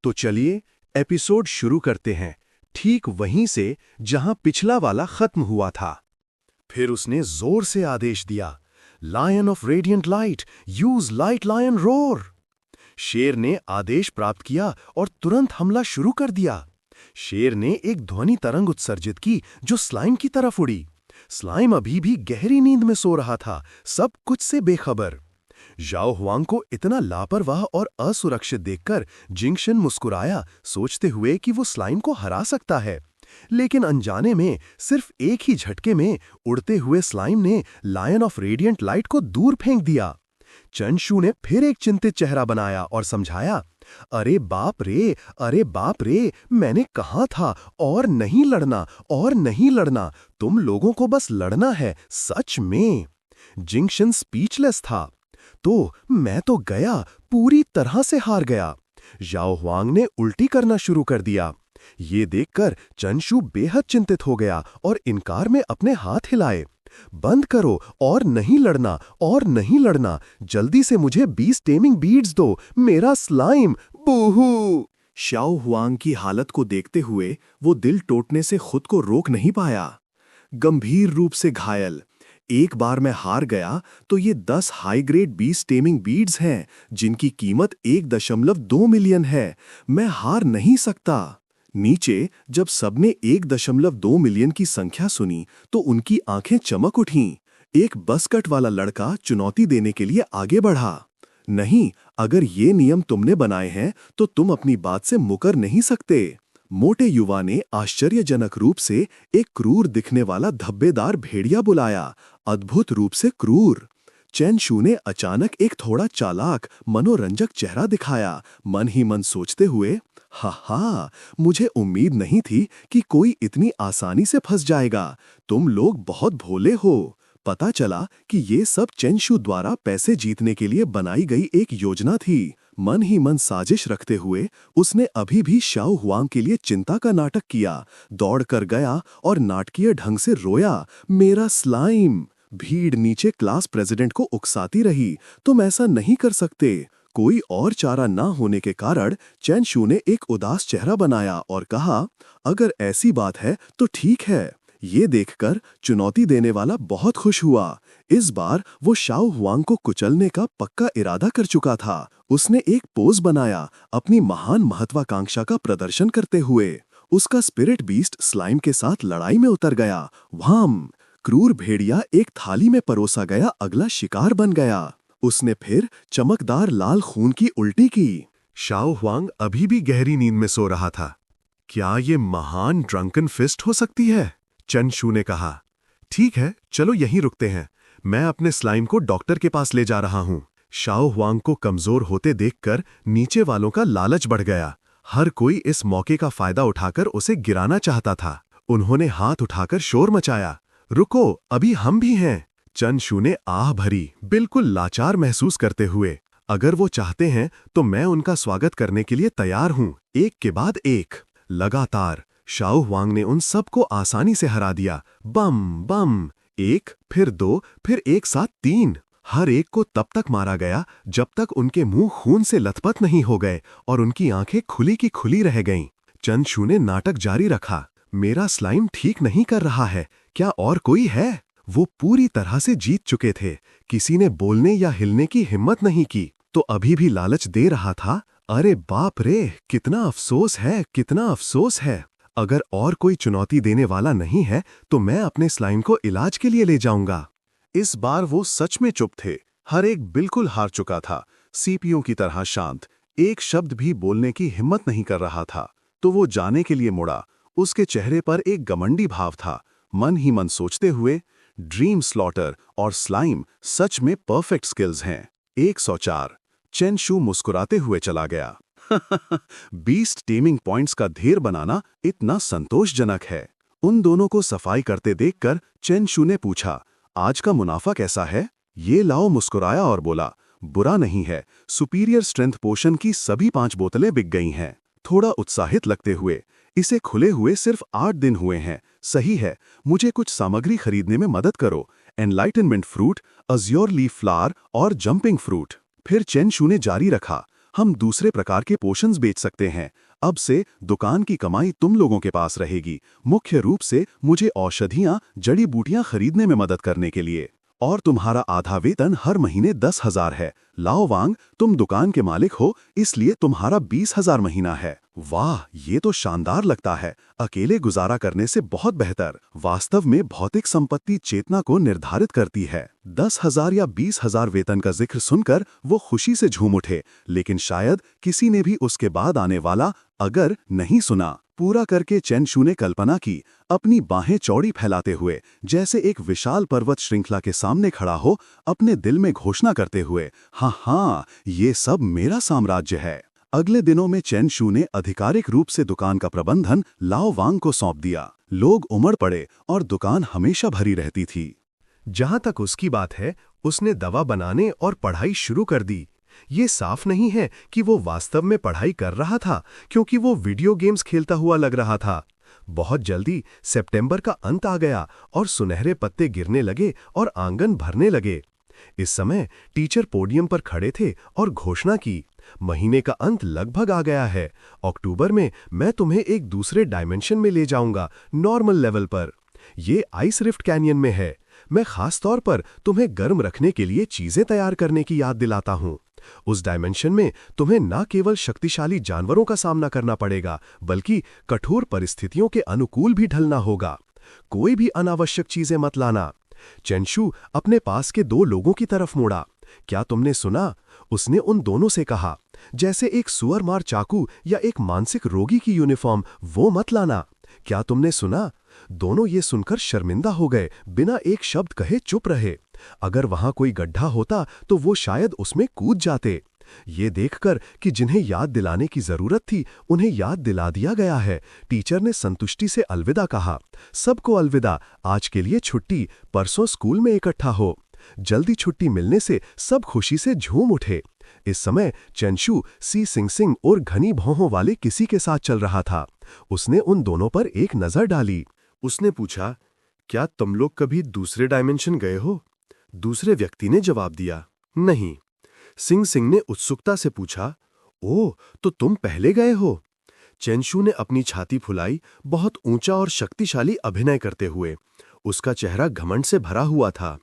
तो चलिए एपिसोड शुरू करते हैं, ठीक वहीं से जहां पिछला वाला खत्म हुआ था। फिर उसने जोर से आदेश दिया, lion of radiant light, use light lion roar. शेर ने आदेश प्राप्त किया और तुरंत हमला शुरू कर दिया। शेर ने एक ध्वनि तरंग उत्सर्जित की जो स्लाइम की तरफ उड़ी। स्लाइम अभी भी गहरी नींद में सो रहा था, सब कुछ से बेखबर। जाओ हुआंग को इतना लापरवाह और असुरक्षित देखकर जिंगशन मुस्कुराया, सोचते हुए कि वो स्लाइम को हरा सकता है। लेकिन अनजाने में सिर्फ एक ही झटके में उड़ते हुए स्लाइम ने लायन ऑफ रेडियंट लाइट को दूर फेंक दिया। चंशू ने फिर एक चिंतित चेहरा बनाया और समझाया, अरे बाप रे, मैंने कहा था और नहीं लड़ना, और नहीं लड़ना, तुम लोगों को बस लड़ना है, सच में। जिंगशन स्पीचलेस था। तो मैं तो गया, पूरी तरह से हार गया। जाओ हुआंग ने उल्टी करना शुरू कर दिया। ये देखकर चंशू बेहद चिंतित हो गया और इनकार में अपने हाथ हिलाए। बंद करो, और नहीं लड़ना, और नहीं लड़ना, जल्दी से मुझे 20 टेमिंग बीड्स दो, मेरा स्लाइम, बूहू। शाओ हुआंग की हालत को देखते हुए वो दिल टूटने से खुद को रोक नहीं पाया। गंभीर रूप से घायल, एक बार मैं हार गया तो ये 10 हाई ग्रेड 20 टेमिंग बीड्स हैं जिनकी कीमत 1.2 मिलियन है। मैं हार नहीं सकता। नीचे जब सबने 1.2 मिलियन की संख्या सुनी तो उनकी आंखें चमक उठीं। एक बसकट वाला लड़का चुनौती देने के लिए आगे बढ़ा। नहीं, अगर ये नियम तुमने बनाए हैं तो तुम अपनी बात से मुकर नहीं सकते। मोटे युवा ने आश्चर्यजनक रूप से एक क्रूर दिखने वाला धब्बेदार भेड़िया बुलाया, अद्भुत रूप से क्रूर। चेनशू ने अचानक एक थोड़ा चालाक, मनोरंजक चेहरा दिखाया, मन ही मन सोचते हुए, हा, मुझे उम्मीद नहीं थी कि कोई इतनी आसानी से फंस जाएगा। तुम लोग बहुत भोले हो। पता चला कि ये सब चेनशू द्वारा पैसे जीतने के लिए बनाई गई एक योजना थी। मन ही मन साजिश रखते हुए उसने अभी भी शाओ हुआंग के लिए चिंता का नाटक किया, दौड़ कर गया और नाटकीय ढंग से रोया, मेरा स्लाइम। भीड़ नीचे क्लास प्रेसिडेंट को उकसाती रही, तुम ऐसा नहीं कर सकते। कोई और चारा ना होने के कारण चेनशू ने एक उदास चेहरा बनाया और कहा, अगर ऐसी बात है तो ठीक है। ये देखकर चुनौती देने वाला बहुत खुश हुआ। इस बार वो शाओ हुआंग को कुचलने का पक्का इरादा कर चुका था। उसने एक पोज बनाया, अपनी महान महत्वाकांक्षा का प्रदर्शन करते हुए। उसका स्पिरिट बीस्ट स्लाइम के साथ लड़ाई में उतर गया। व्हाम! क्रूर भेड़िया एक थाली में परोसा गया अगला शिकार बन गया। उसने फिर चमकदार लाल खून की उल्टी की। शाओ हुआंग अभी भी गहरी नींद में सो रहा था। क्या ये महान ड्रंकन फिस्ट हो सकती है? चंशू ने कहा, ठीक है, चलो यहीं रुकते हैं। मैं अपने स्लाइम को डॉक्टर के पास ले जा रहा हूं। शाओ हुआंग को कमजोर होते देखकर नीचे वालों का लालच बढ़ गया। हर कोई इस मौके का फायदा उठाकर उसे गिराना चाहता था। उन्होंने हाथ उठाकर शोर मचाया, रुको, अभी हम भी हैं। चंशू ने आह भरी, बिल्कुल लाचार महसूस करते हुए, अगर वो चाहते हैं तो मैं उनका स्वागत करने के लिए तैयार हूं। एक के बाद एक, लगातार शाओ हुआंग ने उन सबको आसानी से हरा दिया। बम बम, एक, फिर दो, फिर एक साथ 3। हर एक को तब तक मारा गया जब तक उनके मुंह खून से लथपथ नहीं हो गए और उनकी आंखें खुली की खुली रह गईं। चंशू ने नाटक जारी रखा, मेरा स्लाइम ठीक नहीं कर रहा है, क्या और कोई है? वो पूरी तरह से जीत चुके थे। किसी ने बोलने या हिलने की हिम्मत नहीं की। तो अभी भी लालच दे रहा था। अरे बाप रे, कितना अफसोस है, कितना अफसोस है। अगर और कोई चुनौती देने वाला नहीं है तो मैं अपने स्लाइम को इलाज के लिए ले जाऊंगा। इस बार वो सच में चुप थे। हर एक बिल्कुल हार चुका था, सीपियों की तरह शांत, एक शब्द भी बोलने की हिम्मत नहीं कर रहा था। तो वो जाने के लिए मुड़ा। उसके चेहरे पर एक घमंडी भाव था। मन ही मन सोचते हुए, ड्रीम स्लॉटर और स्लाइम सच में परफेक्ट स्किल्स हैं। 104। चेनशू मुस्कुराते हुए चला गया। 20 टेमिंग पॉइंट्स का ढेर बनाना इतना संतोषजनक है। उन दोनों को सफाई करते देखकर चेनशू ने पूछा, आज का मुनाफा कैसा है? ये लाओ मुस्कुराया और बोला, बुरा नहीं है, सुपीरियर स्ट्रेंथ पोशन की सभी 5 बोतलें बिक गई हैं। थोड़ा उत्साहित लगते हुए, इसे खुले हुए सिर्फ 8 दिन हुए हैं। सही है, मुझे कुछ सामग्री खरीदने में मदद करो। Enlightenment fruit, Azure leaf flower और जंपिंग फ्रूट। फिर चेनशू ने जारी रखा, हम दूसरे प्रकार के पोशंस बेच सकते हैं। अब से दुकान की कमाई तुम लोगों के पास रहेगी, मुख्य रूप से मुझे औषधियाँ, जड़ी बूटियाँ खरीदने में मदद करने के लिए। और तुम्हारा आधा वेतन हर महीने 10,000 है। लाओ वांग, तुम दुकान के मालिक हो, इसलिए तुम्हारा 20,000 महीना है। वाह, ये तो शानदार लगता है। अकेले गुजारा करने से बहुत बेहतर। वास्तव में भौतिक संपत्ति चेतना को निर्धारित करती है। 10,000 या 20,000 वेतन का जिक्र सुनकर वो खुशी से झूम उठे, लेकिन शायद किसी ने भी उसके बाद आने वाला अगर नहीं सुना। पूरा करके चेनशू ने कल्पना की, अपनी बाहें चौड़ी फैलाते हुए, जैसे एक विशाल पर्वत श्रृंखला के सामने खड़ा हो, अपने दिल में घोषणा करते हुए, हाँ हाँ, ये सब मेरा साम्राज्य है। अगले दिनों में चेनशू ने आधिकारिक रूप से दुकान का प्रबंधन लाओ वांग को सौंप दिया। लोग उमड़ पड़े और दुकान हमेशा भरी रहती थी। जहां तक उसकी बात है, उसने दवा बनाने और पढ़ाई शुरू कर दी। ये साफ नहीं है कि वो वास्तव में पढ़ाई कर रहा था, क्योंकि वो वीडियो गेम्स खेलता हुआ लग रहा था। बहुत जल्दी सितंबर का अंत आ गया और सुनहरे पत्ते गिरने लगे और आंगन भरने लगे। इस समय टीचर पोडियम पर खड़े थे और घोषणा की, महीने का अंत लगभग आ गया है। अक्टूबर में मैं तुम्हें एक दूसरे डायमेंशन में ले जाऊंगा, नॉर्मल लेवल पर। ये आइस रिफ्ट कैनियन में है। मैं खास तौर पर तुम्हें गर्म रखने के लिए चीजें तैयार करने की याद दिलाता हूं। उस डायमेंशन में तुम्हें न केवल शक्तिशाली जानवरों का सामना करना पड़ेगा, बल्कि कठोर परिस्थितियों के अनुकूल भी ढलना होगा। कोई भी अनावश्यक चीजें मत लाना। चेनशू अपने पास के दो लोगों की तरफ मुड़ा। क्या तुमने सुना? उसने उन दोनों से कहा, जैसे एक सुअर मार चाकू या एक मानसिक रोगी की यूनिफॉर्म, वो मत लाना। क्या तुमने सुना? दोनों ये सुनकर शर्मिंदा हो गए, बिना एक शब्द कहे चुप रहे। अगर वहां कोई गड्ढा होता तो वो शायद उसमें कूद जाते। ये देखकर कि जिन्हें याद दिलाने की जरूरत थी, उन्हें याद दिला दिया गया है, टीचर ने संतुष्टि से अलविदा कहा। सबको अलविदा, आज के लिए छुट्टी, परसों स्कूल में इकट्ठा हो। जल्दी छुट्टी मिलने से सब खुशी से झूम उठे। इस समय चेनशू सी सिंगसिंग और घनी भौहों वाले किसी के साथ चल रहा था। उसने उन दोनों पर एक नजर डाली। उसने पूछा, क्या तुम लोग कभी दूसरे डायमेंशन गए हो? दूसरे व्यक्ति ने जवाब दिया, नहीं। सिंह सिंह ने उत्सुकता से पूछा, ओह, तो तुम पहले गए हो? चेनशू ने अपनी छाती फुलाई, बहुत ऊंचा और शक्तिशाली अभिनय करते हुए। उसका चेहरा घमंड से भरा हुआ था।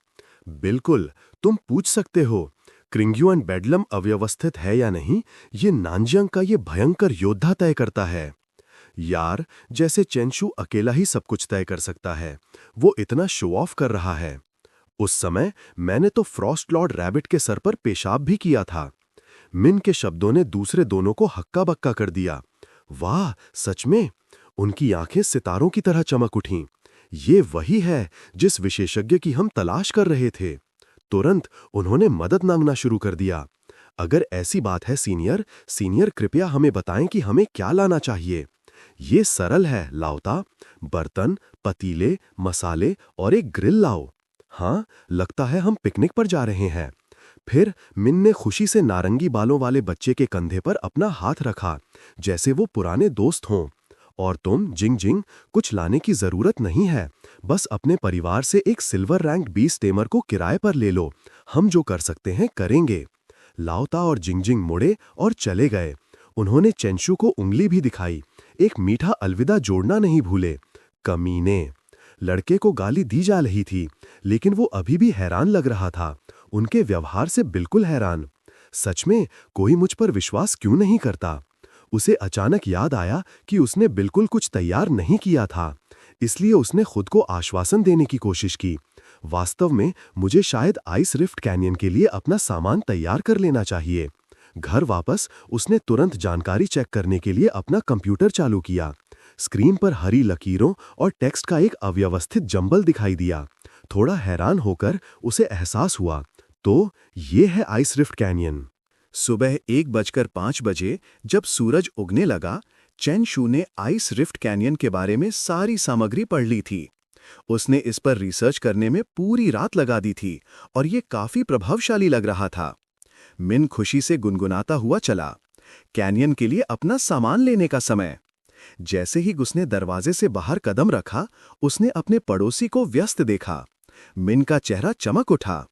बिल्कुल, तुम पूछ सकते हो। क्रिंग्युआन बेडलम अव्यवस्थित है या नहीं, ये नानजियांग का ये भयंकर योद्धा तय करता है। यार, जैसे चेनशू अकेला ही सब कुछ तय कर सकता है। वो इतना शो ऑफ कर रहा है। उस समय मैंने तो फ्रॉस्ट लॉर्ड रैबिट के सर पर पेशाब भी किया था। मिन के शब्दों ने दूसरे दोनों को हक्का बक्का कर दिया। वाह, सच में? उनकी आंखें सितारों की तरह चमक उठीं। ये वही है जिस विशेषज्ञ की हम तलाश कर रहे थे। तुरंत उन्होंने मदद मांगना शुरू कर दिया। अगर ऐसी बात है सीनियर कृपया हमें बताएं कि हमें क्या लाना चाहिए। ये सरल है लाओता, बर्तन, पतीले, मसाले और एक ग्रिल लाओ। हाँ, लगता है हम पिकनिक पर जा रहे हैं। फिर मिन ने खुशी से नारंगी बालों वाले बच्चे के कंधे पर अपना हाथ रखा, जैसे वो पुराने दोस्त हों। और तुम जिंग जिंग, कुछ लाने की जरूरत नहीं है। बस अपने परिवार से एक सिल्वर रैंक बीस टेमर को किराए पर ले लो। हम जो कर सकते हैं करेंगे। लाओता और जिंगजिंग मुड़े और चले गए। उन्होंने चेनशू को उंगली भी दिखाई। एक मीठा अलविदा जोड़ना नहीं भूले। कमीने। लड़के को गाली दी जा रही थी, लेकिन वो अभी भी हैरान लग रहा था, उनके व्यवहार से बिल्कुल हैरान। सच में कोई मुझ पर विश्वास क्यों नहीं करता? उसे अचानक याद आया कि उसने बिल्कुल कुछ तैयार नहीं किया था, इसलिए उसने खुद को आश्वासन देने की कोशिश की। वास्तव में मुझे शायद आइस रिफ्ट कैनियन के लिए अपना सामान तैयार कर लेना चाहिए। घर वापस उसने तुरंत जानकारी चेक करने के लिए अपना कंप्यूटर चालू किया। स्क्रीन पर हरी लकीरों और टेक्स्ट का एक अव्यवस्थित जंबल दिखाई दिया। थोड़ा हैरान होकर उसे एहसास हुआ, तो ये है आइस रिफ्ट कैनियन। सुबह 1:05 जब सूरज उगने लगा, चेनशू ने आइस रिफ्ट कैनियन के बारे में सारी सामग्री पढ़ ली थी। उसने इस पर रिसर्च करने में पूरी रात लगा दी थी और ये काफी प्रभावशाली लग रहा था। मिन खुशी से गुनगुनाता हुआ चला, कैनियन के लिए अपना सामान लेने का समय। जैसे ही उसने दरवाजे से बाहर कदम रखा, उसने अपने पड़ोसी को व्यस्त देखा। मिन का चेहरा चमक उठा।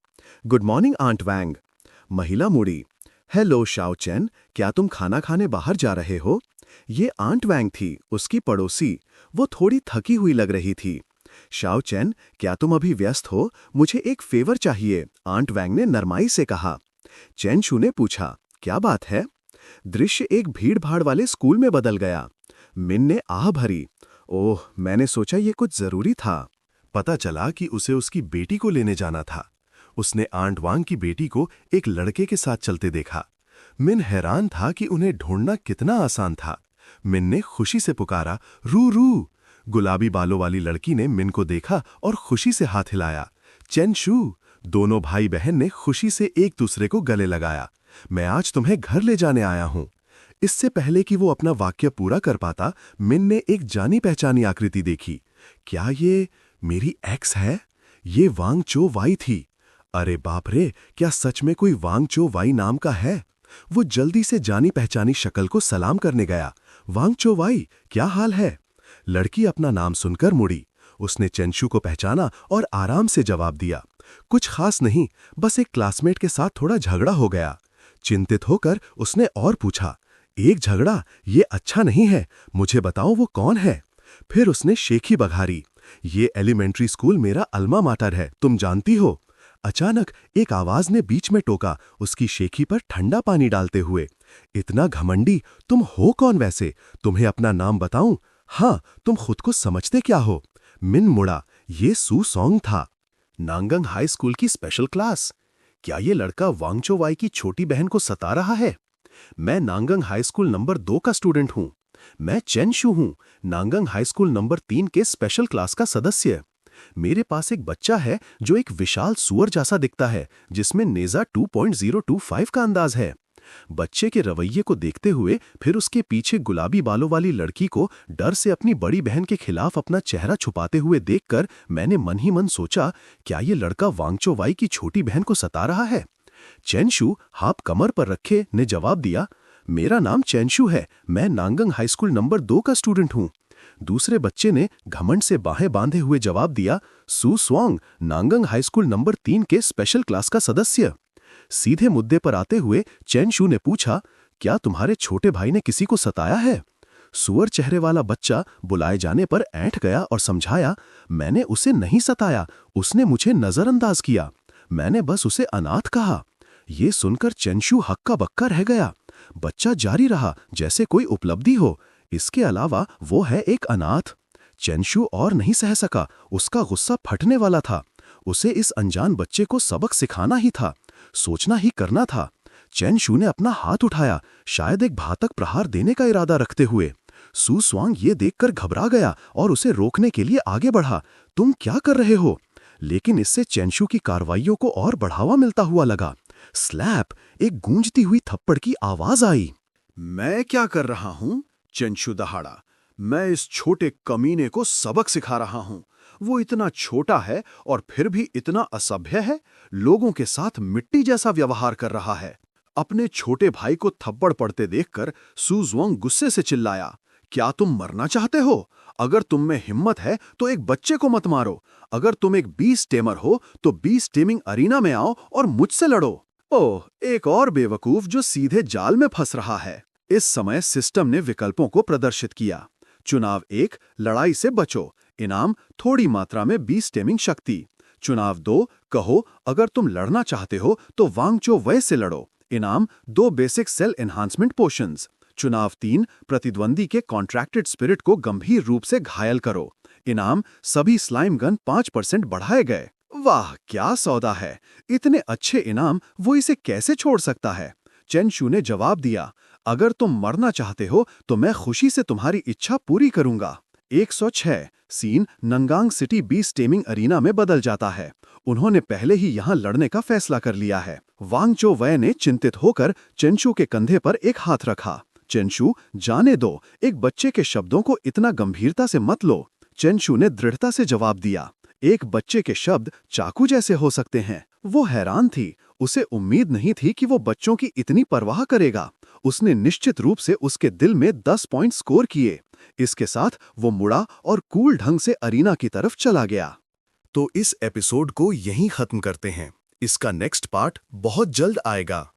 गुड मॉर्निंग आंट वैंग। महिला मुड़ी। हेलो शाओ चैन, क्या तुम खाना खाने बाहर जा रहे हो? ये आंट वैंग थी, उसकी पड़ोसी। वो थोड़ी थकी हुई लग रही थी। शाओ चैन, क्या तुम अभी व्यस्त हो? मुझे एक फेवर चाहिए, आंट वैंग ने नरमाई से कहा। चैन शू ने पूछा, क्या बात है? दृश्य एक भीड़-भाड़ वाले स्कूल में बदल गया। मिन ने आह भरी। ओह, मैंने सोचा ये कुछ जरूरी था। पता चला कि उसे उसकी बेटी को लेने जाना था। उसने आंट वांग की बेटी को एक लड़के के साथ चलते देखा। मिन हैरान था कि उन्हें ढूंढना कितना आसान था। मिन ने खुशी से पुकारा, रू रू। गुलाबी बालों वाली लड़की ने मिन को देखा और खुशी से हाथ हिलाया। चेन शू। दोनों भाई बहन ने खुशी से एक दूसरे को गले लगाया। मैं आज तुम्हें घर ले जाने आया हूं। इससे पहले कि वो अपना वाक्य पूरा कर पाता, मिन ने एक जानी पहचानी आकृति देखी। क्या ये मेरी एक्स है? ये वांग चो वाई थी। अरे बाप रे, क्या सच में कोई वांग चो वाई नाम का है? वो जल्दी से जानी पहचानी शक्ल को सलाम करने गया। वांग चो वाई, क्या हाल है? लड़की अपना नाम सुनकर मुड़ी। उसने चेंशू को पहचाना और आराम से जवाब दिया, कुछ खास नहीं, बस एक क्लासमेट के साथ थोड़ा झगड़ा हो गया। चिंतित होकर उसने और पूछा, एक झगड़ा? ये अच्छा नहीं है, मुझे बताओ वो कौन है? फिर उसने शेखी बघारी। ये एलिमेंट्री स्कूल मेरा अल्मा माटर है, तुम जानती हो। अचानक एक आवाज ने बीच में टोका, उसकी शेखी पर ठंडा पानी डालते हुए। इतना घमंडी, तुम हो कौन वैसे? तुम्हें अपना नाम बताऊं? हाँ, तुम खुद को समझते क्या हो? मिन मुड़ा। ये सू सॉन्ग था। नांगंग हाई स्कूल की स्पेशल क्लास। क्या ये लड़का वांगचो वाई की छोटी बहन को सता रहा है? मैं नांगंग हाई स्कूल नंबर 2 का स्टूडेंट हूं। मैं चेन शू हूं, नांगंग हाई स्कूल नंबर 3 के स्पेशल क्लास का सदस्य। मेरे पास एक बच्चा है जो एक विशाल सुअर जैसा दिखता है, जिसमें नेजा 2.025 का अंदाज है। बच्चे के रवैये को देखते हुए फिर उसके पीछे गुलाबी बालों वाली लड़की को डर से अपनी बड़ी बहन के खिलाफ अपना चेहरा छुपाते हुए देखकर मैंने मन ही मन सोचा, क्या ये लड़का वांगचो वाई की छोटी बहन को सता रहा है? चेनशू हाथ कमर पर रखे ने जवाब दिया, मेरा नाम चेनशू है, मैं नांगंग हाई स्कूल नंबर 2 का स्टूडेंट हूं। दूसरे बच्चे ने घमंड से बाहें बांधे हुए जवाब दिया, सू स्वांग, नांगंग हाई स्कूल नंबर 3 के स्पेशल क्लास का सदस्य। सीधे मुद्दे पर आते हुए चेनशू ने पूछा, क्या तुम्हारे छोटे भाई ने किसी को सताया है? सुअर चेहरे वाला बच्चा बुलाए जाने पर ऐंठ गया और समझाया, मैंने उसे नहीं सताया, उसने मुझे नजरअंदाज किया। मैंने बस उसे अनाथ कहा। ये सुनकर चेनशू हक्का बक्का रह गया। बच्चा जारी रहा जैसे कोई उपलब्धि हो। इसके अलावा वो है एक अनाथ। चेनशू और नहीं सह सका, उसका गुस्सा फटने वाला था। उसे इस अनजान बच्चे को सबक सिखाना ही था, सोचना ही करना था। चेनशू ने अपना हाथ उठाया, शायद एक घातक प्रहार देने का इरादा रखते हुए। सू स्वांग ये देखकर घबरा गया और उसे रोकने के लिए आगे बढ़ा। तुम क्या कर रहे हो? लेकिन इससे चेनशू की कार्रवाइयों को और बढ़ावा मिलता हुआ लगा। स्लैप! एक गूंजती हुई थप्पड़ की आवाज आई। मैं क्या कर रहा हूं? चेनशू दहाड़ा। मैं इस छोटे कमीने को सबक सिखा रहा हूं। वो इतना छोटा है और फिर भी इतना असभ्य है, लोगों के साथ मिट्टी जैसा व्यवहार कर रहा है। अपने छोटे भाई को थप्पड़ पड़ते देखकर सू ज़ुआंग गुस्से से चिल्लाया, क्या तुम मरना चाहते हो? अगर तुम में हिम्मत है तो एक बच्चे को मत मारो। अगर तुम एक बीस्ट टेमर हो तो बीस्ट टेमिंग अरीना में आओ और मुझसे लड़ो। ओह, एक और बेवकूफ जो सीधे जाल में फंस रहा है। इस समय सिस्टम ने विकल्पों को प्रदर्शित किया। चुनाव 1, लड़ाई से बचो, इनाम थोड़ी मात्रा में बीस्ट टेमिंग शक्ति। चुनाव 2, कहो अगर तुम लड़ना चाहते हो तो वांगचो वै से लड़ो, इनाम 2 बेसिक सेल एनहांसमेंट पोशंस। चुनाव 3, प्रतिद्वंदी के कॉन्ट्रैक्टेड स्पिरिट को गंभीर रूप से घायल करो, इनाम सभी स्लाइम गन 5% बढ़ाए गए। वाह, क्या सौदा है! इतने अच्छे इनाम वो इसे कैसे छोड़ सकता है? चेनशू ने जवाब दिया, अगर तुम मरना चाहते हो तो मैं खुशी से तुम्हारी इच्छा पूरी करूंगा। 106 scene Nangang city beast taming arena में बदल जाता है। उन्होंने पहले ही यहां लड़ने का फैसला कर लिया है। वांगचो वै ने चिंतित होकर चेनशू के कंधे पर एक हाथ रखा। चेनशू, जाने दो, एक बच्चे के शब्दों को इतना गंभीरता से मत लो। चेनशू ने दृढ़ता से जवाब दिया, एक बच्चे के शब्द चाकू जैसे हो सकते हैं। वो हैरान थी, उसे उम्मीद नहीं थी कि वो बच्चों की इतनी परवाह करेगा। उसने निश्चित रूप से उसके दिल में 10 पॉइंट स्कोर किए। इसके साथ वो मुड़ा और कूल ढंग से अरीना की तरफ चला गया। तो इस एपिसोड को यहीं खत्म करते हैं। इसका नेक्स्ट पार्ट बहुत जल्द आएगा।